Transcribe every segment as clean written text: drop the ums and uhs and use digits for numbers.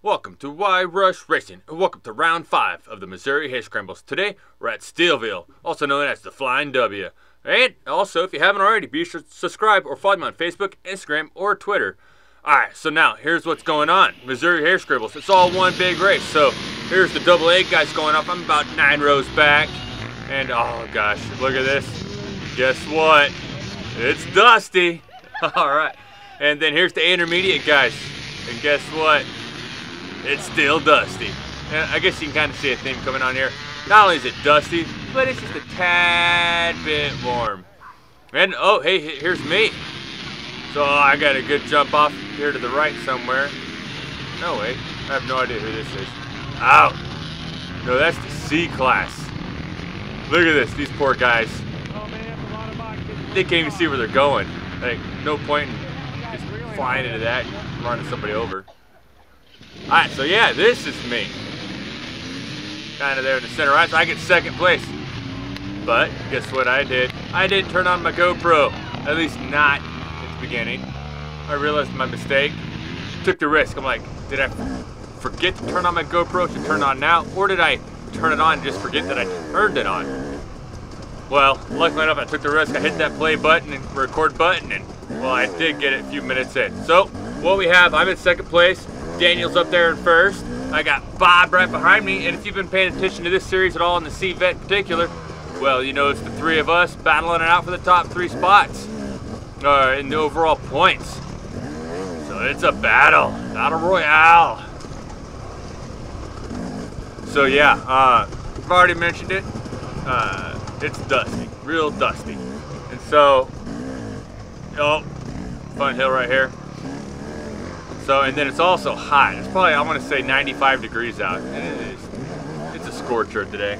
Welcome to Y Rush Racing, and welcome to round 5 of the Missouri Hare Scrambles. Today, we're at Steelville, also known as the Flying W. And also, if you haven't already, be sure to subscribe or follow me on Facebook, Instagram, or Twitter. Alright, so now, here's what's going on. Missouri Hare Scrambles, it's all one big race. So, here's the double A guys going up. I'm about 9 rows back. And, oh gosh, look at this. Guess what? It's Dusty. Alright. And then here's the intermediate guys. And guess what? It's still Dusty. And I guess you can kind of see a theme coming on here. Not only is it dusty, but it's just a tad bit warm. And oh, hey, here's me. So I got a good jump off here to the right somewhere. No, wait, I have no idea who this is. Ow. No, that's the C class. Look at this, these poor guys. They can't even see where they're going. Like, no point in just flying into that and running somebody over. Alright, so yeah, this is me. Kind of there in the center right, so I get second place. But, guess what I did? I didn't turn on my GoPro. At least not at the beginning. I realized my mistake. Took the risk. I'm like, did I forget to turn on my GoPro to turn on now? Or did I turn it on and just forget that I turned it on? Well, luckily enough, I took the risk. I hit that play button and record button, and well, I did get it a few minutes in. So, what we have, I'm in second place. Daniel's up there in first. I got Bob right behind me, and if you've been paying attention to this series at all, in the C-Vet in particular, well, you know it's the three of us battling it out for the top 3 spots in the overall points. So it's a battle royale. So yeah, I've already mentioned it. It's dusty, real dusty, and so oh, fun hill right here. So, and then it's also hot. It's probably, I want to say 95 degrees out. It's a scorcher today.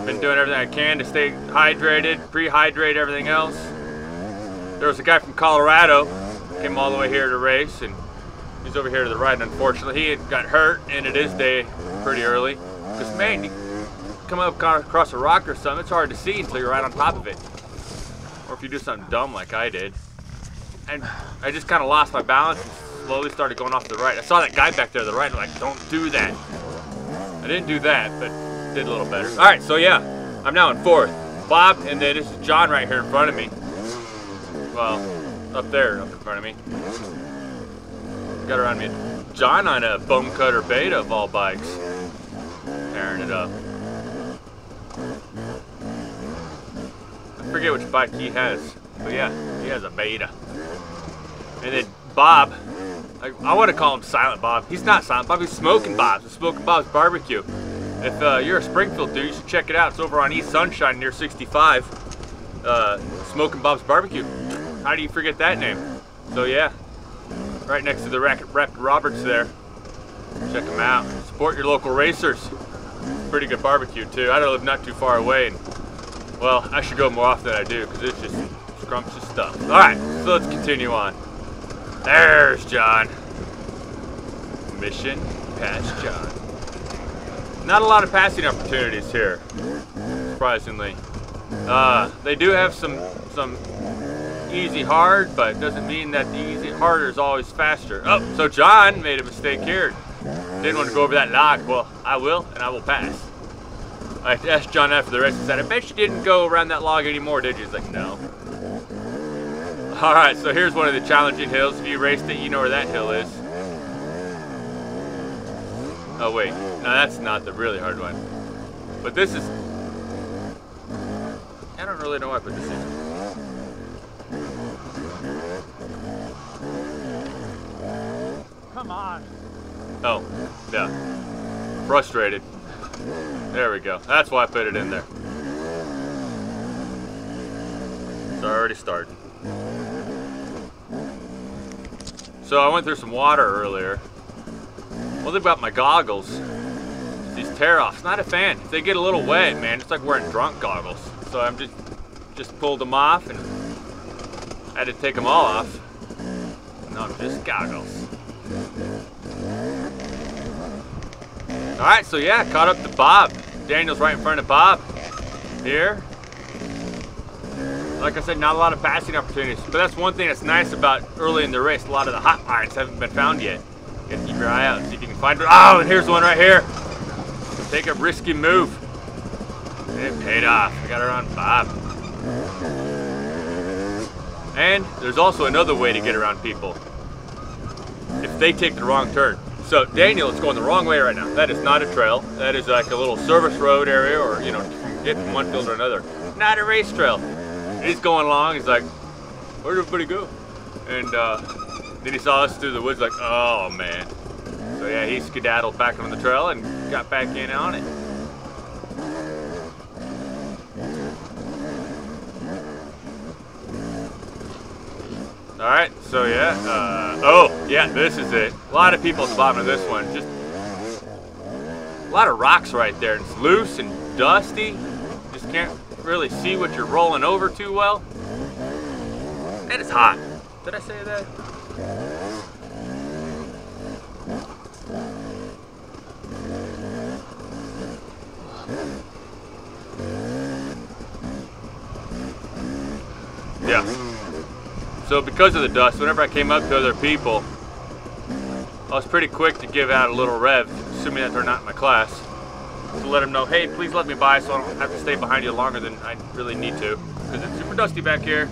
Been doing everything I can to stay hydrated, pre-hydrate everything else. There was a guy from Colorado, came all the way here to race, and he's over here to the right, unfortunately. He had got hurt, ended his day pretty early. Because, man, you come up across a rock or something, it's hard to see until you're right on top of it. Or if you do something dumb like I did. And I just kind of lost my balance and slowly started going off to the right. I saw that guy back there to the right, and I'm like, don't do that. I didn't do that, but did a little better. All right, so yeah, I'm now in 4th. Bob, and then this is John right here in front of me. Well, up there, up in front of me. Got around me. John on a Bone Cutter Beta of all bikes. Tearing it up. I forget which bike he has, but yeah, he has a Beta. And then Bob, I want to call him Silent Bob. He's not Silent Bob, he's Smoking Bob. It's Smoking Bob's Barbecue. If you're a Springfield dude, you should check it out. It's over on East Sunshine near 65. Smoking Bob's Barbecue. How do you forget that name? So yeah, right next to the Rapid Roberts there. Check them out. Support your local racers. Pretty good barbecue too. I live not too far away, and well, I should go more often than I do because it's just scrumptious stuff. All right, so let's continue on. There's John. Mission past John. Not a lot of passing opportunities here, surprisingly. They do have some easy hard, but it doesn't mean that the easy harder is always faster. Oh, so John made a mistake here. Didn't want to go over that log. Well, I will, and I will pass. I asked John after the race and said, I bet you didn't go around that log anymore, did you? He's like, no. Alright, so here's one of the challenging hills. If you raced it, you know where that hill is. Oh wait, no, that's not the really hard one. But this is... I don't really know why I put this in. Come on. Oh, yeah. Frustrated. There we go. That's why I put it in there. It's already starting. So I went through some water earlier. One thing about my goggles, these tear-offs, not a fan. If they get a little wet, man, it's like wearing drunk goggles. So I'm just pulled them off and had to take them all off. No, just goggles. All right, so yeah, caught up to Bob. Daniel's right in front of Bob here. Like I said, not a lot of passing opportunities, but that's one thing that's nice about early in the race. A lot of the hot lines haven't been found yet. You have to keep your eye yeah, let's see if you can find it. Oh, and here's one right here. Take a risky move. It paid off. I got her on Bob. And there's also another way to get around people if they take the wrong turn. So Daniel is going the wrong way right now. That is not a trail. That is like a little service road area, or you know, get from one field to another. Not a race trail. He's going along. He's like, where'd everybody go? And then he saw us through the woods. Like, oh man. So yeah, he skedaddled back on the trail and got back in on it. All right, so yeah, oh yeah, this is it. A lot of people at the bottom of this one. Just a lot of rocks right there. It's loose and dusty. Just can't really see what you're rolling over too well. And it's hot. Did I say that? Yeah. So because of the dust, whenever I came up to other people, I was pretty quick to give out a little rev, assuming that they're not in my class, to let them know, hey, please let me by so I don't have to stay behind you longer than I really need to, because it's super dusty back here.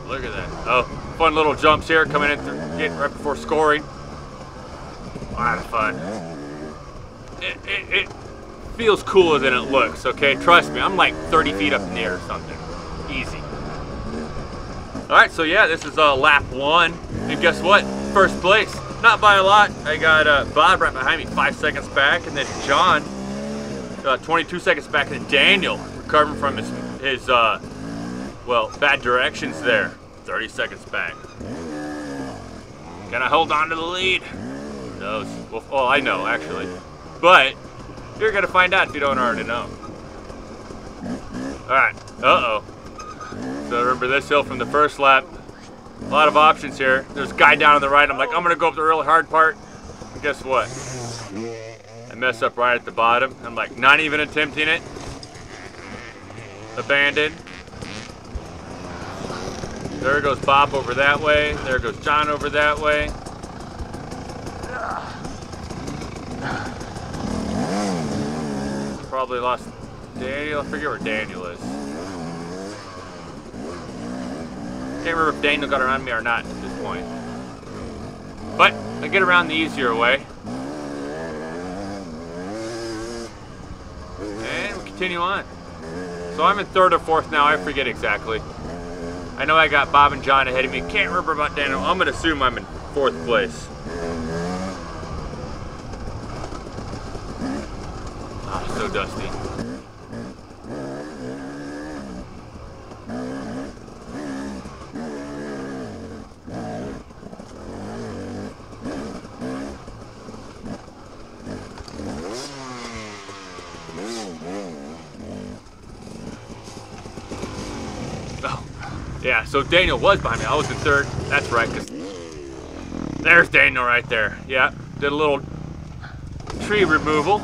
Look at that. Oh, fun little jumps here coming in getting right before scoring. A lot of fun. It feels cooler than it looks, okay? Trust me, I'm like 30 feet up in the air or something. Easy. Alright, so yeah, this is lap 1. And guess what? First place. Not by a lot. I got Bob right behind me, 5 seconds back. And then John, 22 seconds back. And Daniel, recovering from his well, bad directions there. 30 seconds back. Can I hold on to the lead? Who knows? Well, I know, actually. But you're gonna find out if you don't already know. Alright, uh-oh. So remember this hill from the first lap. A lot of options here. There's a guy down on the right. I'm like, I'm gonna go up the really hard part. And guess what? I mess up right at the bottom. I'm like, not even attempting it. Abandoned. There goes Bob over that way. There goes John over that way. Probably lost Daniel. I forget where Daniel is. Can't remember if Daniel got around me or not at this point. But I get around the easier way. And we continue on. So I'm in 3rd or 4th now. I forget exactly. I know I got Bob and John ahead of me. Can't remember about Daniel. I'm going to assume I'm in 4th place. Ah, so dusty. Yeah, so Daniel was behind me. I was in 3rd. That's right, because there's Daniel right there. Yeah, did a little tree removal.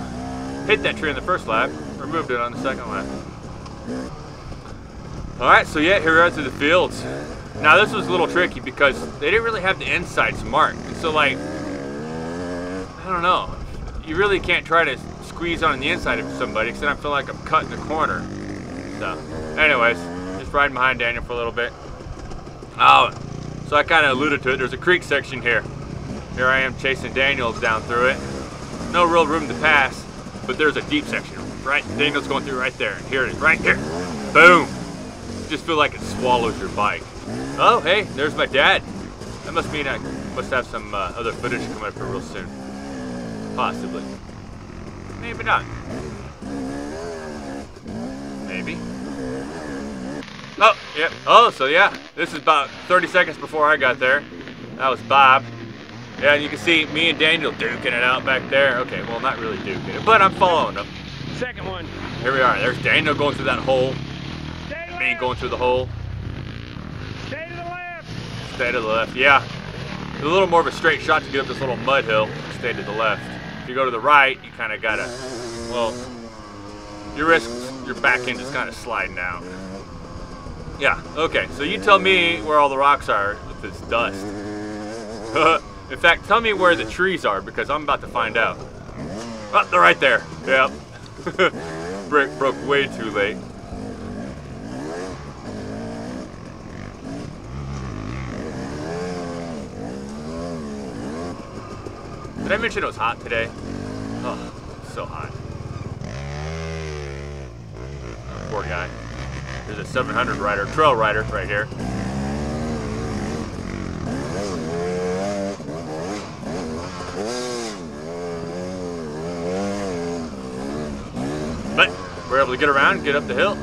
Hit that tree in the first lap. Removed it on the second lap. Alright, so yeah, here we are to the fields. Now this was a little tricky because they didn't really have the insides marked. So like, I don't know. You really can't try to squeeze on the inside of somebody because then I feel like I'm cutting the corner. So, anyways. Riding behind Daniel for a little bit. Oh, so I kind of alluded to it. There's a creek section here. Here I am chasing Daniel down through it. No real room to pass, but there's a deep section. Right, Daniel's going through right there. Here it is, right there. Boom. Just feel like it swallows your bike. Oh, hey, there's my dad. That must mean I must have some other footage coming up here real soon. Possibly. Maybe not. Maybe. Oh, yep. Oh, so yeah, this is about 30 seconds before I got there. That was Bob. Yeah, and you can see me and Daniel duking it out back there. Okay, well, not really duking it, but I'm following him. Second one. Here we are. There's Daniel going through that hole. Stay Me left. going through the hole. Stay to the left. Stay to the left. Yeah. It's a little more of a straight shot to get up this little mud hill. Stay to the left. If you go to the right, you kind of got to, well, your back end is kind of sliding out. Yeah, okay, so you tell me where all the rocks are with this dust. In fact, tell me where the trees are, because I'm about to find out. Oh, they're right there. Yep. Brick broke way too late. Did I mention it was hot today? Oh, so hot. Poor guy. There's a 700 rider, trail rider right here. But we're able to get around, get up the hill.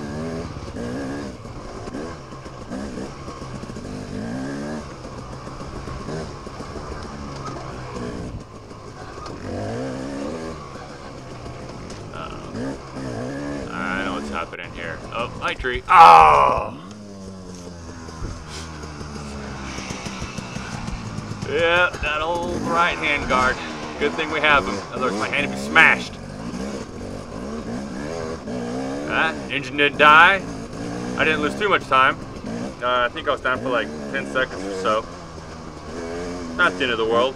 I know what's happening here. Oh, hi tree. Oh! Yeah, that old right hand guard. Good thing we have them. Otherwise my hand would be smashed. Engine didn't die. I didn't lose too much time. I think I was down for like 10 seconds or so. Not the end of the world.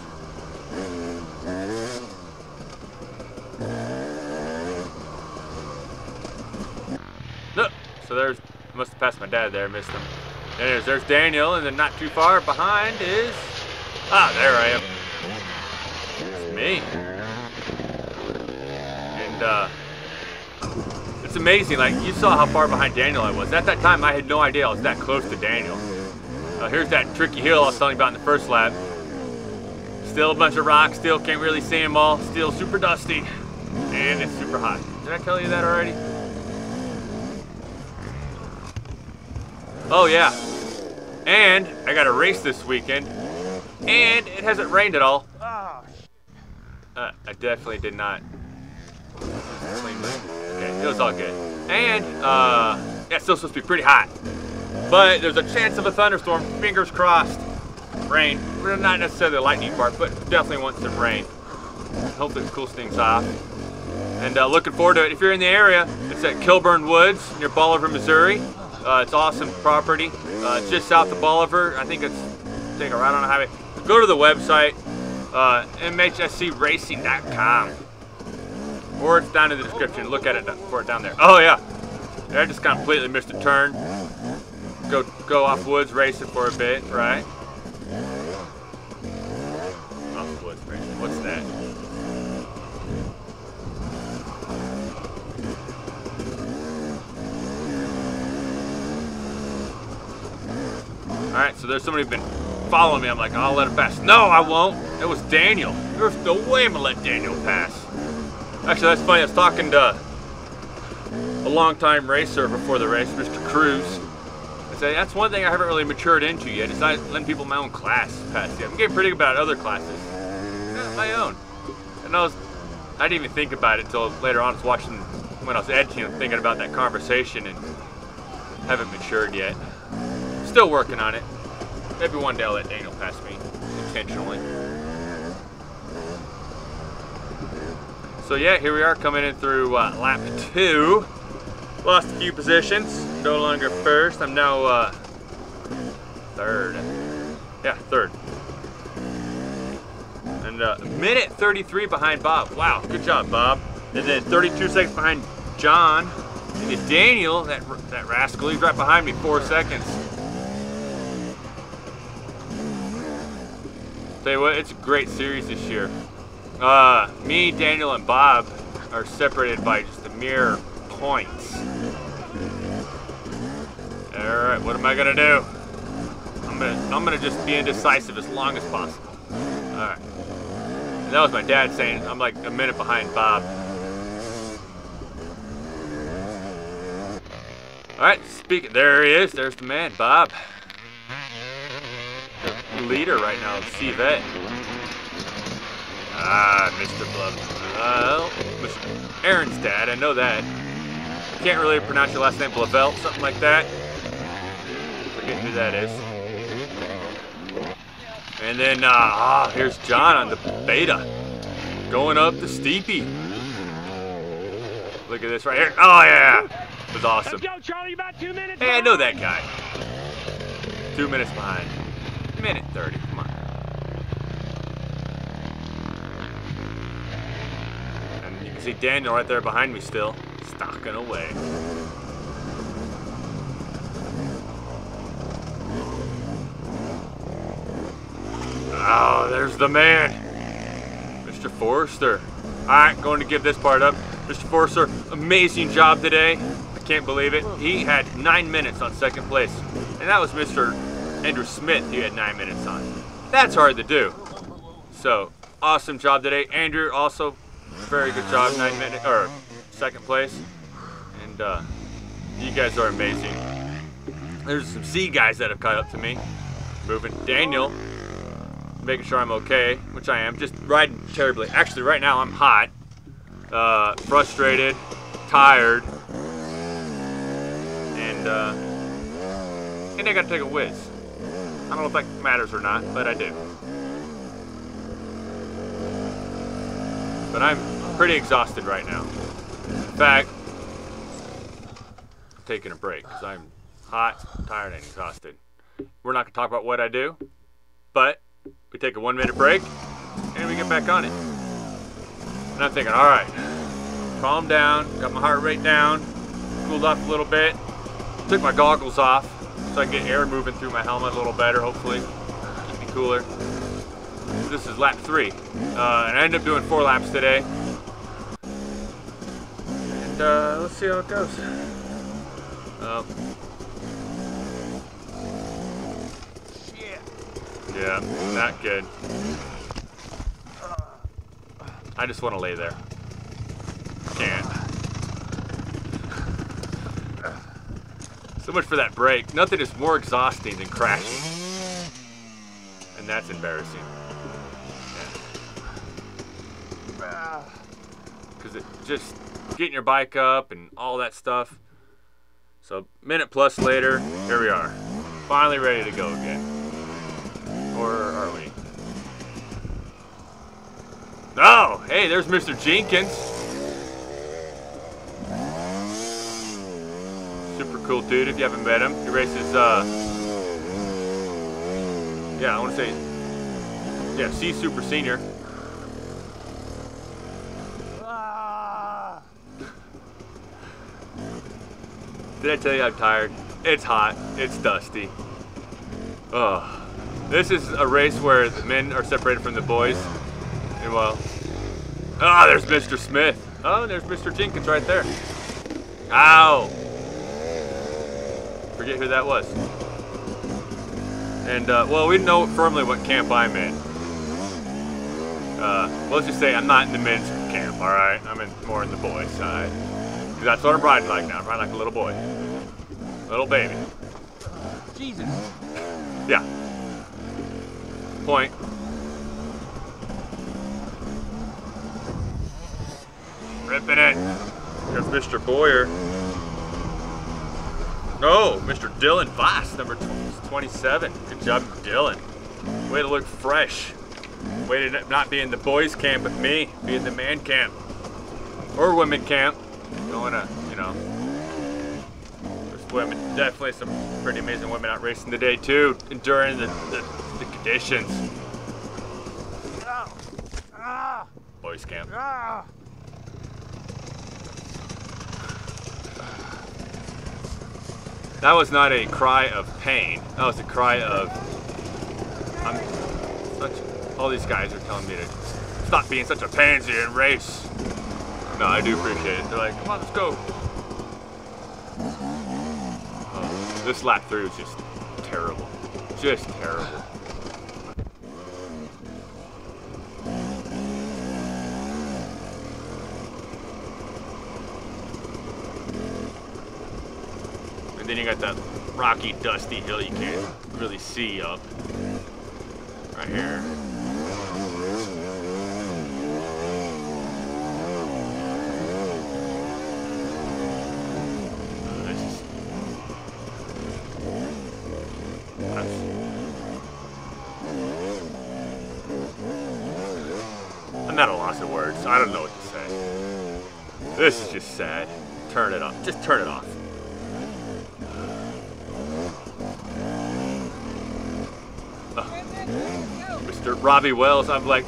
No, so there's, must have passed my dad there, missed him. There's Daniel, and then not too far behind is, there I am. It's me. And it's amazing, like you saw how far behind Daniel I was. At that time I had no idea I was that close to Daniel. Here's that tricky hill I was telling you about in the first lap. Still a bunch of rocks, still can't really see them all, still super dusty, and it's super hot. Did I tell you that already? Oh yeah, and I got a race this weekend, and it hasn't rained at all. I definitely did not. Okay, it was all good. And, yeah, it's still supposed to be pretty hot. But there's a chance of a thunderstorm, fingers crossed. Rain, not necessarily the lightning part, but definitely want some rain. Hopefully it cools things off. And looking forward to it. If you're in the area, it's at Kilburn Woods near Bolivar, Missouri. It's awesome property. It's just south of Bolivar. I think it's, take a ride on the highway. Go to the website, MHSCracing.com. Or it's down in the description. Look at it for it down there. Oh yeah, I just completely missed a turn. Go off woods racing for a bit, right? Off woods racing. What's that? All right, so there's somebody been following me. I'm like, I'll let it pass. No, I won't. It was Daniel. There's no way I'm gonna let Daniel pass. Actually, that's funny. I was talking to a longtime racer before the race, Mr. Cruz. I say that's one thing I haven't really matured into yet. Is not letting people in my own class pass yet. I'm getting pretty good about other classes, not my own. And I didn't even think about it until later on. I was watching when I was editing, and thinking about that conversation, and haven't matured yet. Still working on it. Maybe one day I'll let Daniel pass me intentionally. So yeah, here we are coming in through lap 2. Lost a few positions. No longer first. I'm now third. Yeah, third. And minute 33 behind Bob. Wow, good job, Bob. And then 32 seconds behind John. And then Daniel, that rascal, he's right behind me, 4 seconds. Tell you what, it's a great series this year. Me, Daniel, and Bob are separated by just a mere points. Alright, what am I gonna do? I'm gonna just be indecisive as long as possible. Alright. That was my dad saying I'm like a minute behind Bob. Alright, there he is, there's the man, Bob. The leader right now, Cvet. Mr. Mr. Aaron's dad, I know that. I can't really pronounce your last name, Blavelt, something like that. Forget who that is. And then, here's John on the beta. Going up the steepy. Look at this right here. Oh, yeah. It was awesome. Let's go, Charlie, about 2 minutes. Hey, I know that guy. 2 minutes behind. Minute 30, come on. And you can see Daniel right there behind me still, stalking away. Oh, there's the man, Mr. Forrester. All right, going to give this part up. Mr. Forrester, amazing job today. I can't believe it. He had 9 minutes on second place. And that was Mr. Andrew Smith he had 9 minutes on. That's hard to do. So, awesome job today. Andrew, also, very good job, 9 minutes, or second place. And you guys are amazing. There's some C guys that have caught up to me. Moving. Daniel, making sure I'm okay, which I am. Just riding terribly. Actually, right now I'm hot, frustrated, tired, and I gotta take a whiz. I don't know if that matters or not, but I do. But I'm pretty exhausted right now. In fact, I'm taking a break because I'm hot, tired, and exhausted. We're not gonna talk about what I do, but we take a 1 minute break and we get back on it. And I'm thinking, all right, calm down, got my heart rate down, cooled off a little bit, took my goggles off so I can get air moving through my helmet a little better, hopefully, keep me cooler. This is lap 3, and I ended up doing 4 laps today. And let's see how it goes. Yeah, not good. I just want to lay there. Can't. So much for that break. Nothing is more exhausting than crashing. And that's embarrassing. Because it just getting your bike up and all that stuff. So minute plus later, here we are. Finally ready to go again. Or are we? Oh, hey, there's Mr. Jenkins. Super cool dude if you haven't met him. He races, yeah, I want to say, yeah, C Super Senior. Did I tell you I'm tired? It's hot. It's dusty. Oh. This is a race where the men are separated from the boys. And well, there's Mr. Smith. Oh, there's Mr. Jenkins right there. Ow! Forget who that was. And, well, we know firmly what camp I'm in. Well, let's just say I'm not in the men's camp, alright? I'm more in the boys' side. Because that's what I'm riding like now. I'm riding like a little boy. Little baby. Jesus. Yeah. Point. Ripping it. Here's Mr. Boyer. Oh, Mr. Dylan Voss, number 27. Good job, Dylan. Way to look fresh. Way to not be in the boys' camp with me. Be in the man camp. Or women camp. Going to, you know. There's women. Definitely some pretty amazing women out racing today, too. Enduring the conditions. Boys camp. That was not a cry of pain. That was a cry of, all these guys are telling me to stop being such a pansy and race. No, I do appreciate it. They're like, come on, let's go. This lap 3 was just terrible. Just terrible. And then you got that rocky, dusty hill you can't really see up. Right here. I'm at a loss of words. I don't know what to say. This is just sad. Turn it off. Just turn it off. Mr. Robbie Wells. I'm like,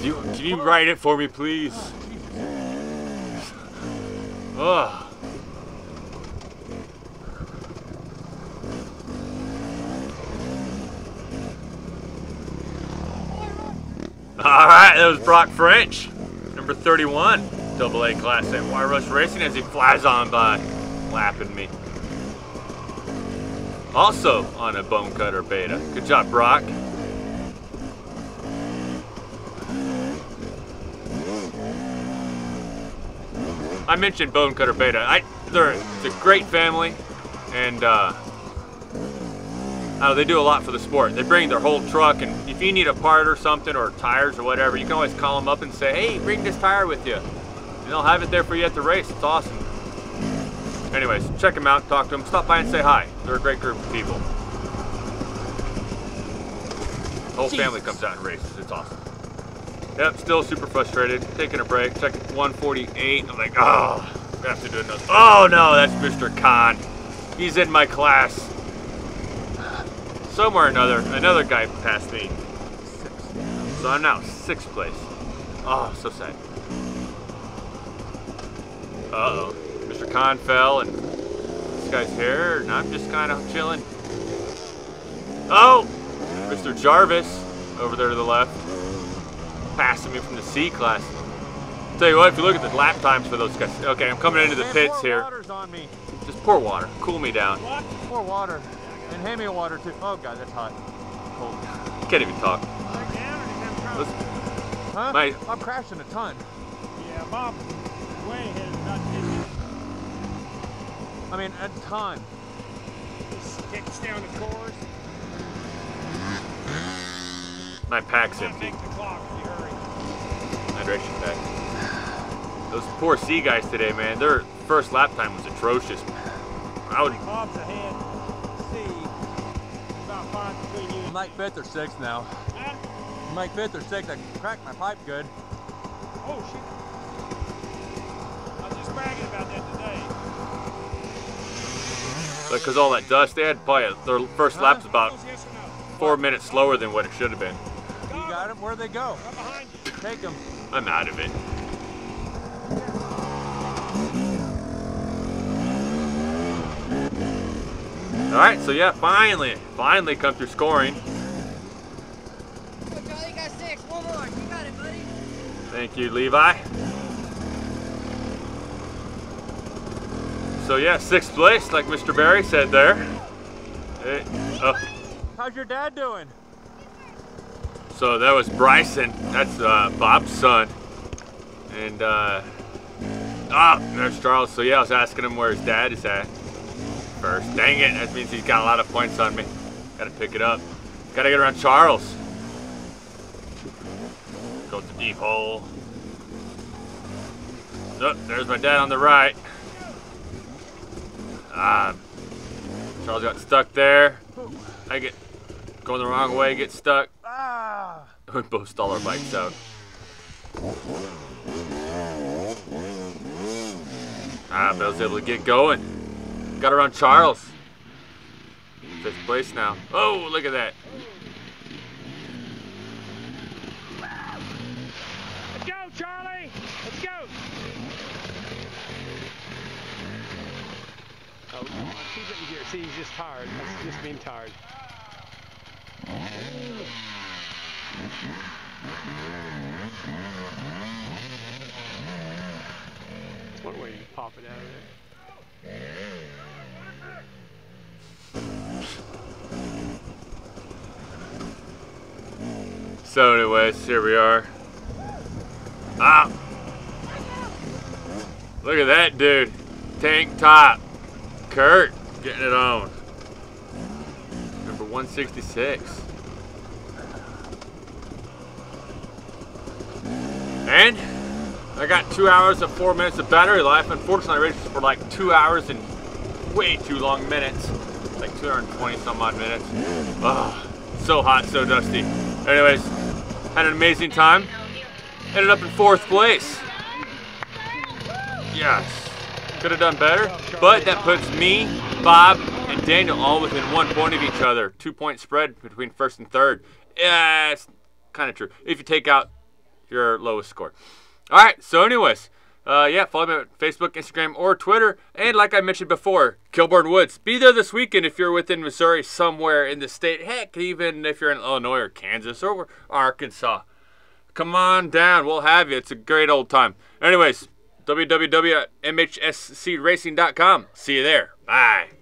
can you write it for me, please? Oh. All right, that was Brock French, number 31, AA Class at Y Rush Racing as he flies on by, lapping me. Also on a bone cutter beta. Good job, Brock. I mentioned bone cutter beta. It's a great family, and they do a lot for the sport. They bring their whole truck, and if you need a part or something, or tires or whatever, you can always call them up and say, hey, bring this tire with you. And they'll have it there for you at the race. It's awesome. Anyways, check them out, talk to them, stop by and say hi. They're a great group of people. The whole family comes out and races. It's awesome. Yep, still super frustrated. Taking a break, checking 148. I'm like, oh, we have to do another. Oh no, that's Mr. Khan. He's in my class. Somewhere or another guy passed me. So I'm now 6th place. Oh, so sad. Uh-oh. Mr. Khan fell, and this guy's here, and I'm just kind of chilling. Oh! Mr. Jarvis, over there to the left, passing me from the C class. Tell you what, if you look at the lap times for those guys. Okay, I'm coming into the pits here. Water's on me. Just pour water. Cool me down. Pour water. And hand me water, too. Oh, God, that's hot. Cold. Can't even talk. Huh? I'm crashing a ton. Yeah, Bob, way ahead of nothing. I mean, a ton. Just kicks down the course. My pack's empty. Take the clock if you hurry. Hydration pack. Those poor C guys today, man. Their first lap time was atrocious. I would. Bob's ahead. C. About 5 between you. I'm like 5th or 6th now. Huh? I'm like 5th or 6th. I cracked my pipe good. Oh, shit. I was just bragging about that today. Because all that dust, they had probably their first lap's about Yes or no? 4 minutes slower than what it should have been. You got them? Where'd they go? Right behind you. Take them. I'm out of it. All right, so yeah, finally come through scoring. Charlie got 6. One more. You got it, buddy. Thank you, Levi. So yeah, 6th place, like Mr. Barry said there. How's your dad doing? So that was Bryson. That's Bob's son. And there's Charles. So yeah, I was asking him where his dad is at first. Dang it, that means he's got a lot of points on me. Gotta pick it up. Gotta get around Charles. Go to the deep hole. Oh, there's my dad on the right. Charles got stuck there. I get going the wrong way, get stuck. We both stall our bikes out. But I was able to get going. Got around Charles. 5th place now. Oh, look at that. Let's go, Charlie. Let's go. Oh, see, he's just tired. That's just being tired. That's one way you can pop it out of there. So anyways, here we are. Look at that dude. Tank top. Kurt getting it on. Number 166. And I got 2 hours and 4 minutes of battery life. Unfortunately, I raced for like 2 hours and way too long minutes. Like 220 some odd minutes. Oh, so hot, so dusty. Anyways, had an amazing time. Ended up in 4th place. Yes. Could have done better, but that puts me, Bob, and Daniel all within 1 point of each other. 2 point spread between 1st and 3rd. Yeah, it's kind of true. If you take out your lowest score. All right, so anyways, yeah, follow me on Facebook, Instagram, or Twitter. And like I mentioned before, Kilbourne Woods. Be there this weekend if you're within Missouri, somewhere in the state. Heck, even if you're in Illinois or Kansas or Arkansas. Come on down. We'll have you. It's a great old time. Anyways, www.mhscracing.com. See you there. Bye.